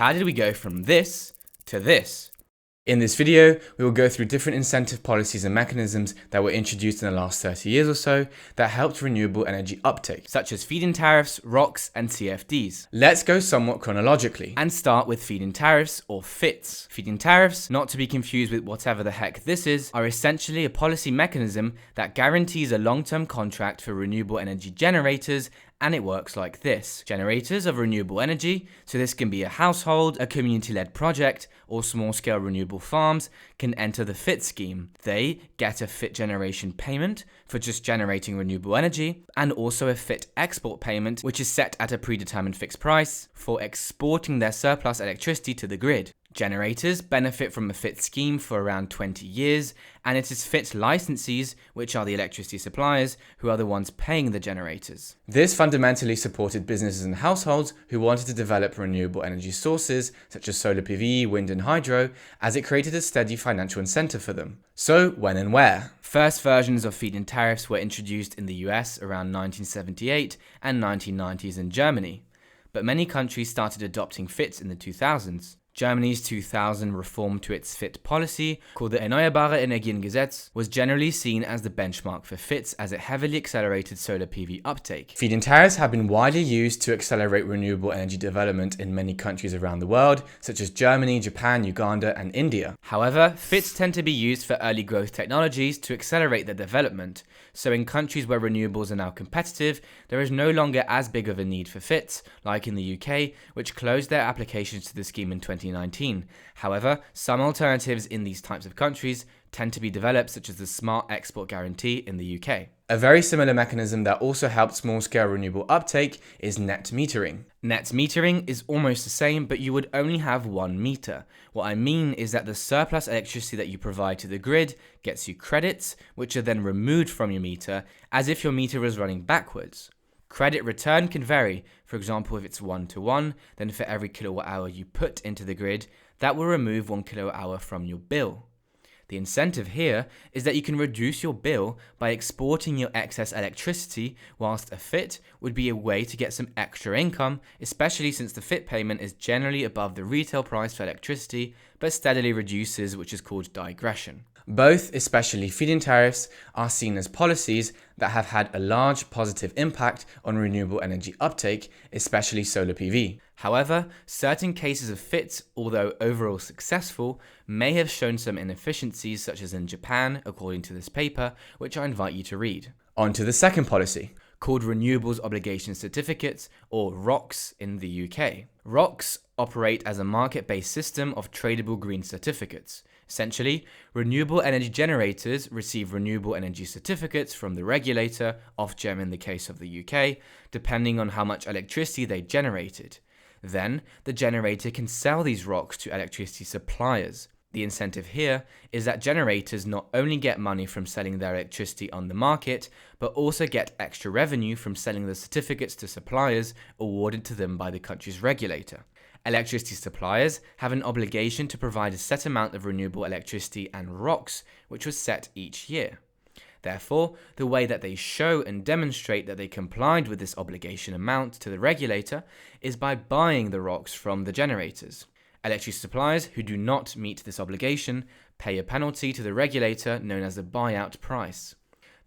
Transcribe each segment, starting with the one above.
how did we go from this to this? In this video, we will go through different incentive policies and mechanisms that were introduced in the last 30 years or so that helped renewable energy uptake, such as feed-in tariffs, ROCs, and CfDs. Let's go somewhat chronologically and start with feed-in tariffs, or FITs. Feed-in tariffs, not to be confused with whatever the heck this is, are essentially a policy mechanism that guarantees a long-term contract for renewable energy generators, and it works like this. Generators of renewable energy, so this can be a household, a community-led project, or small-scale renewable farms, can enter the FIT scheme. They get a FIT generation payment for just generating renewable energy, and also a FIT export payment, which is set at a predetermined fixed price for exporting their surplus electricity to the grid. Generators benefit from a FIT scheme for around 20 years, and it is FIT licensees, which are the electricity suppliers, who are the ones paying the generators. This fundamentally supported businesses and households who wanted to develop renewable energy sources, such as solar PV, wind and hydro, as it created a steady financial incentive for them. So, when and where? First versions of feed-in tariffs were introduced in the US around 1978 and 1990s in Germany, but many countries started adopting FITs in the 2000s. Germany's 2000 reform to its FIT policy, called the Erneuerbare Energiengesetz, was generally seen as the benchmark for FITs as it heavily accelerated solar PV uptake. Feed-in tariffs have been widely used to accelerate renewable energy development in many countries around the world, such as Germany, Japan, Uganda, and India. However, FITs tend to be used for early growth technologies to accelerate their development, so in countries where renewables are now competitive, there is no longer as big of a need for FITs, like in the UK, which closed their applications to the scheme in 2019. However, some alternatives in these types of countries tend to be developed, such as the Smart Export Guarantee in the UK. A very similar mechanism that also helped small-scale renewable uptake is net metering. Net metering is almost the same, but you would only have one meter. What I mean is that the surplus electricity that you provide to the grid gets you credits, which are then removed from your meter, as if your meter was running backwards. Credit return can vary. For example, if it's 1-to-1, then for every kilowatt hour you put into the grid, that will remove 1 kilowatt hour from your bill. The incentive here is that you can reduce your bill by exporting your excess electricity, whilst a FIT would be a way to get some extra income, especially since the FIT payment is generally above the retail price for electricity, but steadily reduces, which is called digression. Both, especially feed-in tariffs, are seen as policies that have had a large positive impact on renewable energy uptake, especially solar PV. However, certain cases of FITs, although overall successful, may have shown some inefficiencies, such as in Japan, according to this paper, which I invite you to read. On to the second policy, called Renewables Obligation Certificates, or ROCs in the UK. ROCs operate as a market-based system of tradable green certificates. Essentially, renewable energy generators receive renewable energy certificates from the regulator, Ofgem in the case of the UK, depending on how much electricity they generated. Then, the generator can sell these ROCs to electricity suppliers. The incentive here is that generators not only get money from selling their electricity on the market, but also get extra revenue from selling the certificates to suppliers awarded to them by the country's regulator. Electricity suppliers have an obligation to provide a set amount of renewable electricity and ROCs, which was set each year. Therefore, the way that they show and demonstrate that they complied with this obligation amount to the regulator is by buying the ROCs from the generators. Electricity suppliers who do not meet this obligation pay a penalty to the regulator known as the buyout price.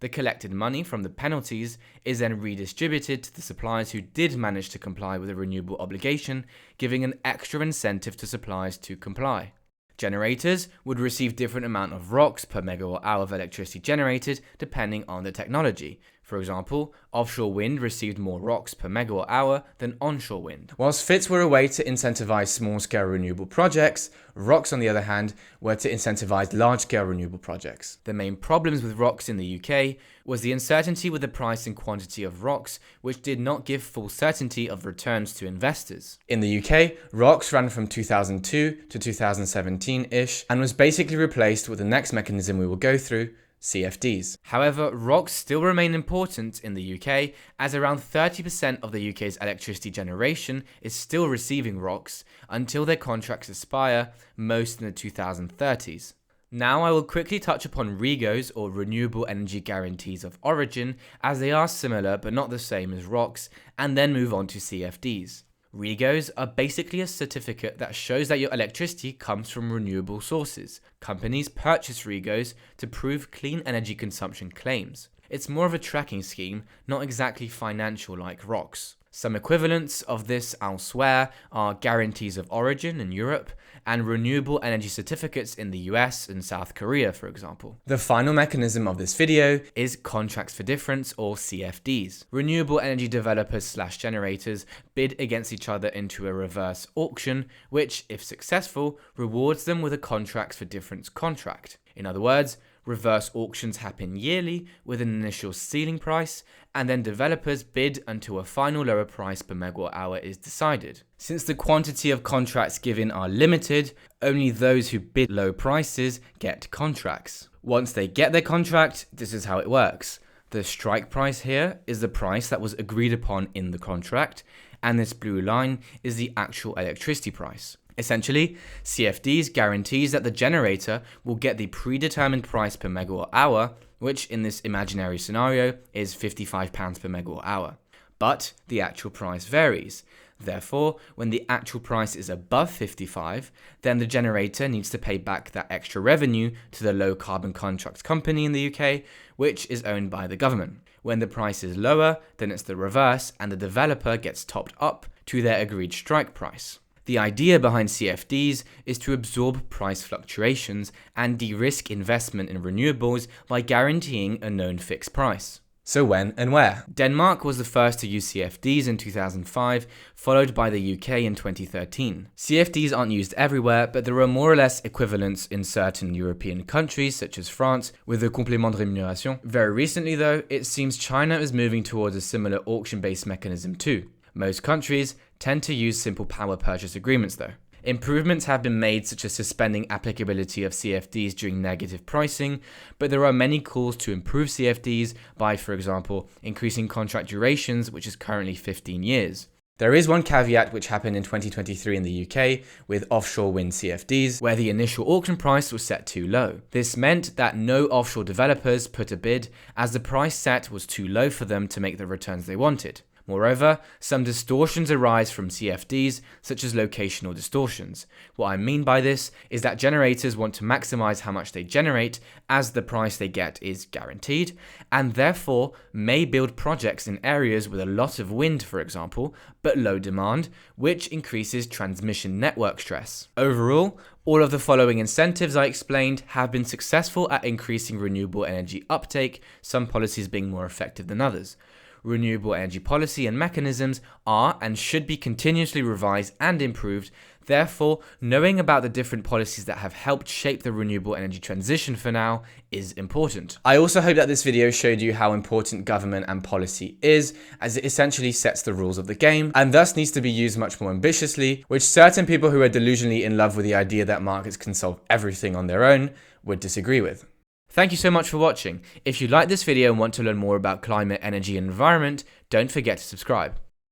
The collected money from the penalties is then redistributed to the suppliers who did manage to comply with the renewable obligation, giving an extra incentive to suppliers to comply. Generators would receive different amount of ROCs per megawatt hour of electricity generated depending on the technology. For example, offshore wind received more ROCs per megawatt hour than onshore wind. Whilst FITs were a way to incentivize small-scale renewable projects, ROCs, on the other hand, were to incentivize large-scale renewable projects. The main problems with ROCs in the UK was the uncertainty with the price and quantity of ROCs, which did not give full certainty of returns to investors. In the UK, ROCs ran from 2002 to 2017-ish and was basically replaced with the next mechanism we will go through, CfDs. However, ROCs still remain important in the UK, as around 30% of the UK's electricity generation is still receiving ROCs until their contracts expire, most in the 2030s. Now I will quickly touch upon REGOs, or Renewable Energy Guarantees of Origin, as they are similar but not the same as ROCs, and then move on to CfDs. REGOs are basically a certificate that shows that your electricity comes from renewable sources. Companies purchase REGOs to prove clean energy consumption claims. It's more of a tracking scheme, not exactly financial like ROCs. Some equivalents of this elsewhere are guarantees of origin in Europe and renewable energy certificates in the US and South Korea, for example. The final mechanism of this video is contracts for difference, or CfDs. Renewable energy developers/generators bid against each other into a reverse auction, which, if successful, rewards them with a contracts for difference contract. In other words, reverse auctions happen yearly with an initial ceiling price, and then developers bid until a final lower price per megawatt hour is decided. Since the quantity of contracts given are limited, only those who bid low prices get contracts. Once they get their contract, this is how it works. The strike price here is the price that was agreed upon in the contract, and this blue line is the actual electricity price. Essentially, CfDs guarantees that the generator will get the predetermined price per megawatt hour, which in this imaginary scenario is £55 per megawatt hour. But the actual price varies. Therefore, when the actual price is above 55, then the generator needs to pay back that extra revenue to the low carbon contracts company in the UK, which is owned by the government. When the price is lower, then it's the reverse and the developer gets topped up to their agreed strike price. The idea behind CfDs is to absorb price fluctuations and de-risk investment in renewables by guaranteeing a known fixed price. So when and where? Denmark was the first to use CfDs in 2005, followed by the UK in 2013. CfDs aren't used everywhere, but there are more or less equivalents in certain European countries, such as France, with the complément de rémunération. Very recently though, it seems China is moving towards a similar auction-based mechanism too. Most countries tend to use simple power purchase agreements though. Improvements have been made, such as suspending applicability of CfDs during negative pricing, but there are many calls to improve CfDs by, for example, increasing contract durations, which is currently 15 years. There is one caveat which happened in 2023 in the UK with offshore wind CfDs, where the initial auction price was set too low. This meant that no offshore developers put a bid, as the price set was too low for them to make the returns they wanted. Moreover, some distortions arise from CfDs, such as locational distortions. What I mean by this is that generators want to maximize how much they generate, as the price they get is guaranteed, and therefore may build projects in areas with a lot of wind, for example, but low demand, which increases transmission network stress. Overall, all of the following incentives I explained have been successful at increasing renewable energy uptake, some policies being more effective than others. Renewable energy policy and mechanisms are and should be continuously revised and improved. Therefore, knowing about the different policies that have helped shape the renewable energy transition for now is important. I also hope that this video showed you how important government and policy is, as it essentially sets the rules of the game and thus needs to be used much more ambitiously, which certain people who are delusionally in love with the idea that markets can solve everything on their own would disagree with. Thank you so much for watching. If you like this video and want to learn more about climate, energy and environment, don't forget to subscribe.